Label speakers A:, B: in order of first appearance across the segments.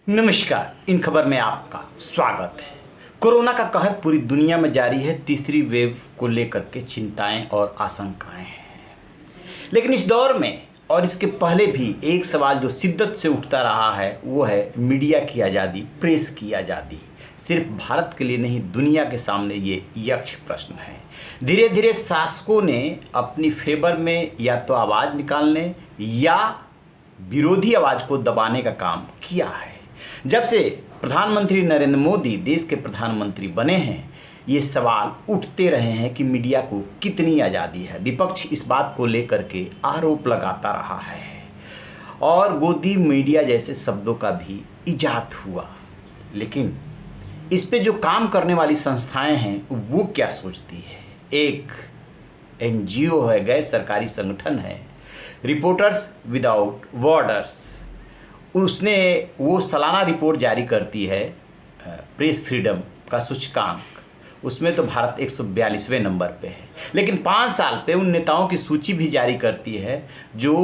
A: नमस्कार। इन खबर में आपका स्वागत है। कोरोना का कहर पूरी दुनिया में जारी है। तीसरी वेव को लेकर के चिंताएं और आशंकाएं हैं, लेकिन इस दौर में और इसके पहले भी एक सवाल जो शिद्दत से उठता रहा है वो है मीडिया की आज़ादी, प्रेस की आज़ादी। सिर्फ भारत के लिए नहीं, दुनिया के सामने ये यक्ष प्रश्न है। धीरे धीरे शासकों ने अपनी फेवर में या तो आवाज़ निकालने या विरोधी आवाज़ को दबाने का काम किया है। जब से प्रधानमंत्री नरेंद्र मोदी देश के प्रधानमंत्री बने हैं, ये सवाल उठते रहे हैं कि मीडिया को कितनी आज़ादी है। विपक्ष इस बात को लेकर के आरोप लगाता रहा है और गोदी मीडिया जैसे शब्दों का भी इजाद हुआ। लेकिन इस पे जो काम करने वाली संस्थाएं हैं वो क्या सोचती है? एक एनजीओ है, गैर सरकारी संगठन है, रिपोर्टर्स विदाउट बॉर्डर्स। उसने वो सालाना रिपोर्ट जारी करती है प्रेस फ्रीडम का सूचकांक। उसमें तो भारत 142वें नंबर पे है, लेकिन 5 साल पे उन नेताओं की सूची भी जारी करती है जो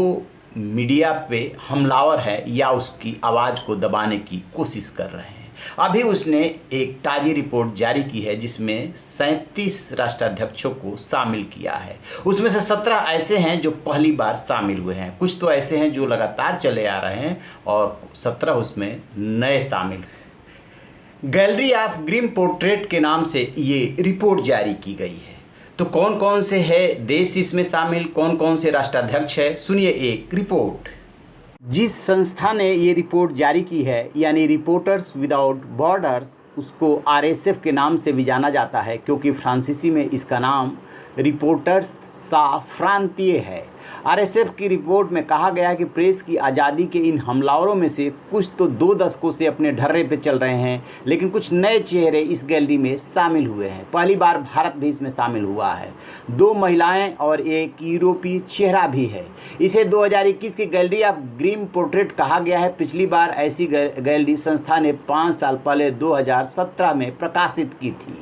A: मीडिया पे हमलावर है या उसकी आवाज़ को दबाने की कोशिश कर रहे हैं। अभी उसने एक ताज़ी रिपोर्ट जारी की है जिसमें 37 राष्ट्राध्यक्षों को शामिल किया है। उसमें से 17 ऐसे हैं जो पहली बार शामिल हुए हैं, कुछ तो ऐसे हैं जो लगातार चले आ रहे हैं और 17 उसमें नए शामिल हैं। गैलरी ऑफ ग्रीन पोर्ट्रेट के नाम से ये रिपोर्ट जारी की गई है। तो कौन कौन से है देश इसमें शामिल, कौन कौन से राष्ट्राध्यक्ष है, सुनिए एक रिपोर्ट। जिस संस्था ने ये रिपोर्ट जारी की है यानी रिपोर्टर्स विदाउट बॉर्डर्स, उसको आरएसएफ के नाम से भी जाना जाता है, क्योंकि फ्रांसीसी में इसका नाम रिपोर्टर्स सा फ्रांतिये है। आरएसएफ की रिपोर्ट में कहा गया है कि प्रेस की आज़ादी के इन हमलावरों में से कुछ तो 2 दशकों से अपने ढर्रे पे चल रहे हैं, लेकिन कुछ नए चेहरे इस गैलरी में शामिल हुए हैं। पहली बार भारत भी इसमें शामिल हुआ है। 2 महिलाएं और एक यूरोपीय चेहरा भी है। इसे 2021 की गैलरी ऑफ ग्रीन पोर्ट्रेट कहा गया है। पिछली बार ऐसी गैलरी संस्था ने 5 साल पहले 2017 में प्रकाशित की थी।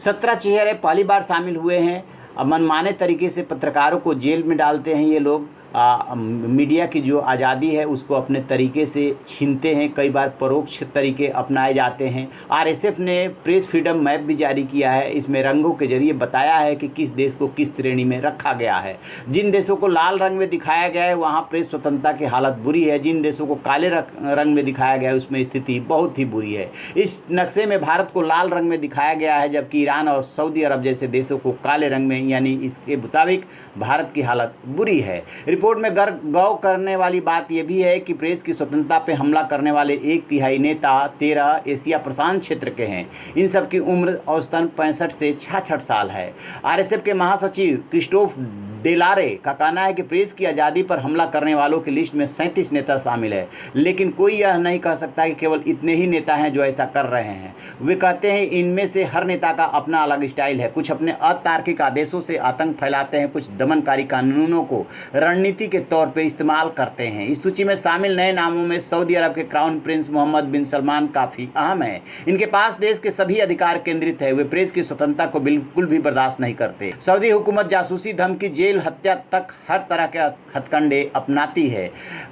A: 17 चेहरे पहली बार शामिल हुए हैं। अब मनमाने तरीके से पत्रकारों को जेल में डालते हैं ये लोग। मीडिया की जो आज़ादी है उसको अपने तरीके से छीनते हैं। कई बार परोक्ष तरीके अपनाए जाते हैं। आरएसएफ ने प्रेस फ्रीडम मैप भी जारी किया है। इसमें रंगों के जरिए बताया है कि किस देश को किस श्रेणी में रखा गया है। जिन देशों को लाल रंग में दिखाया गया है वहाँ प्रेस स्वतंत्रता की हालत बुरी है। जिन देशों को काले रंग में दिखाया गया है उसमें स्थिति बहुत ही बुरी है। इस नक्शे में भारत को लाल रंग में दिखाया गया है, जबकि ईरान और सऊदी अरब जैसे देशों को काले रंग में, यानी इसके मुताबिक भारत की हालत बुरी है। रिपोर्ट में गौर करने वाली बात यह भी है कि प्रेस की स्वतंत्रता पे हमला करने वाले 1/3 नेता 13 एशिया प्रशांत क्षेत्र के हैं। इन सब की उम्र औसतन 65 से 66 साल है। आरएसएफ के महासचिव क्रिस्टोफ डेलारे का कहना है कि प्रेस की आज़ादी पर हमला करने वालों की लिस्ट में 37 नेता शामिल है, लेकिन कोई यह नहीं कह सकता कि केवल इतने ही नेता हैं जो ऐसा कर रहे हैं। वे कहते हैं इनमें से हर नेता का अपना अलग स्टाइल है। कुछ अपने अतार्किक आदेशों से आतंक फैलाते हैं, कुछ दमनकारी कानूनों को रणनीति के तौर पे इस्तेमाल करते हैं। इस सूची में शामिल नए नामों में सऊदी अरब के क्राउन प्रिंस मोहम्मद बिन सलमान काफ़ी अहम है। इनके पास देश के सभी अधिकार केंद्रित है। वे प्रेस की स्वतंत्रता को बिल्कुल भी बर्दाश्त नहीं करते। सऊदी हुकूमत जासूसी, धमकी, जेल, हत्या तक हर तरह के हथकंडे अपनाती है।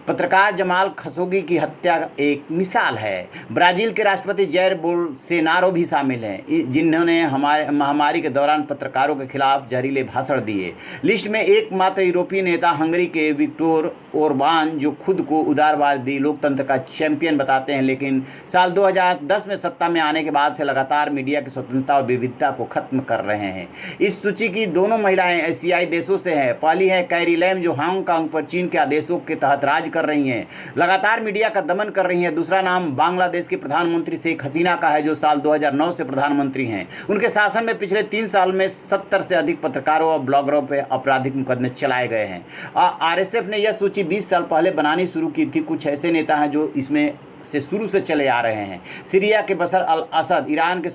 A: पत्रकार जमाल खशोगी की हत्या एक मिसाल है। ब्राज़ील के राष्ट्रपति जैर बोल्सोनारो भी शामिल हैं, जिन्होंने हमारे महामारी के दौरान पत्रकारों के खिलाफ जहरीले भाषण दिए। लिस्ट में एकमात्र यूरोपीय नेता हंगरी के विक्टोर ओरबान, जो खुद को उदारवादी लोकतंत्र का चैंपियन बताते हैं, लेकिन साल 2010 में सत्ता में आने के बाद से लगातार मीडिया की स्वतंत्रता और विविधता को खत्म कर रहे हैं। इस सूची की दोनों महिलाएं एशियाई देशों से हैं। पहली है कैरी लैम, जो हांगकांग पर चीन के आदेशों के तहत राज कर रही हैं, लगातार मीडिया का दमन कर रही हैं। दूसरा नाम बांग्लादेश की प्रधानमंत्री शेख हसीना का है, जो साल 2009 से प्रधानमंत्री हैं। उनके शासन में पिछले 3 साल में 70 से अधिक पत्रकारों और ब्लॉगरों पर आपराधिक मुकदमे चलाए गए हैं। आरएसएफ ने यह सूची 20 साल पहले बनानी शुरू की थी। कुछ ऐसे नेता हैं जो इसमें से शुरू से चले आ रहे हैं। सीरिया के बशर अल असद, ईरान के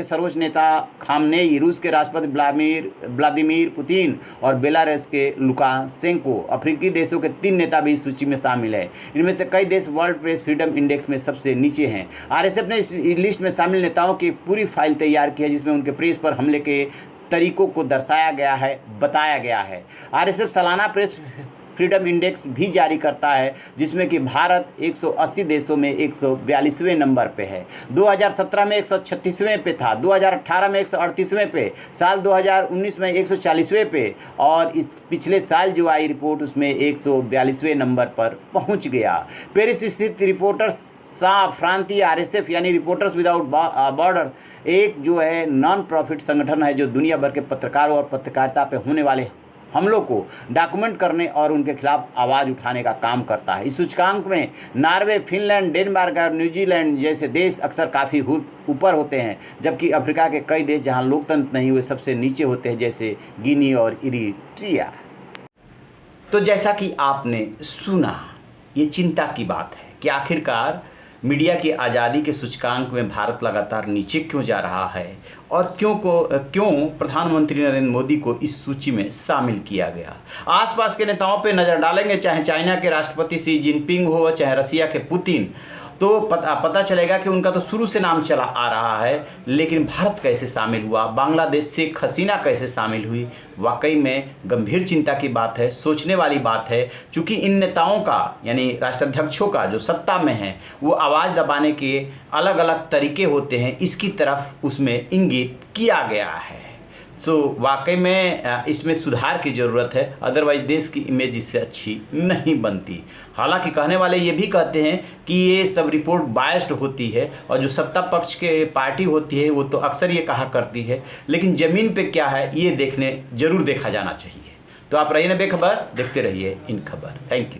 A: सर्वोच्च नेता खामनेई, रूस के राष्ट्रपति व्लादिमीर पुतिन और बेलारूस के लुकाशेंको। अफ्रीकी देशों के 3 नेता भी इस सूची में शामिल है। इनमें से कई देश वर्ल्ड प्रेस फ्रीडम इंडेक्स में सबसे नीचे हैं। आरएसएफ ने इस लिस्ट में शामिल नेताओं की पूरी फाइल तैयार की है, जिसमें उनके प्रेस पर हमले के तरीकों को दर्शाया गया है, बताया गया है। आरएसएफ सालाना प्रेस फ्रीडम इंडेक्स भी जारी करता है, जिसमें कि भारत 180 देशों में 142वें नंबर पे है। 2017 में 136वें पे था, 2018 में 138वें पे, साल 2019 में 140वें पे, और इस पिछले साल जो आई रिपोर्ट उसमें 142वें नंबर पर पहुंच गया। पेरिस स्थित रिपोर्टर्स सांस फ्रांतीय RSF यानी रिपोर्टर्स विदाउट बॉर्डर एक जो है नॉन प्रॉफिट संगठन है जो दुनिया भर के पत्रकारों और पत्रकारिता पे होने वाले हमलों को डॉक्यूमेंट करने और उनके खिलाफ आवाज़ उठाने का काम करता है। इस सूचकांक में नॉर्वे, फिनलैंड, डेनमार्क और न्यूजीलैंड जैसे देश अक्सर काफ़ी ऊपर होते हैं, जबकि अफ्रीका के कई देश जहां लोकतंत्र नहीं हुए सबसे नीचे होते हैं, जैसे गिनी और इरिट्रिया। तो जैसा कि आपने सुना, ये चिंता की बात है कि आखिरकार मीडिया की आज़ादी के सूचकांक में भारत लगातार नीचे क्यों जा रहा है और क्यों प्रधानमंत्री नरेंद्र मोदी को इस सूची में शामिल किया गया। आसपास के नेताओं पे नज़र डालेंगे, चाहे चाइना के राष्ट्रपति शी जिनपिंग हो, चाहे रसिया के पुतिन, तो पता चलेगा कि उनका तो शुरू से नाम चला आ रहा है, लेकिन भारत कैसे शामिल हुआ, बांग्लादेश से हसीना कैसे शामिल हुई, वाकई में गंभीर चिंता की बात है, सोचने वाली बात है। क्योंकि इन नेताओं का यानी राष्ट्राध्यक्षों का जो सत्ता में है वो आवाज़ दबाने के अलग अलग तरीके होते हैं, इसकी तरफ उसमें इंगित किया गया है। तो वाकई में इसमें सुधार की ज़रूरत है, अदरवाइज़ देश की इमेज इससे अच्छी नहीं बनती। हालांकि कहने वाले ये भी कहते हैं कि ये सब रिपोर्ट बायस्ड होती है और जो सत्ता पक्ष के पार्टी होती है वो तो अक्सर ये कहा करती है, लेकिन ज़मीन पे क्या है ये जरूर देखा जाना चाहिए। तो आप रहिए ना बेखबर, देखते रहिए इन खबर। Thank you.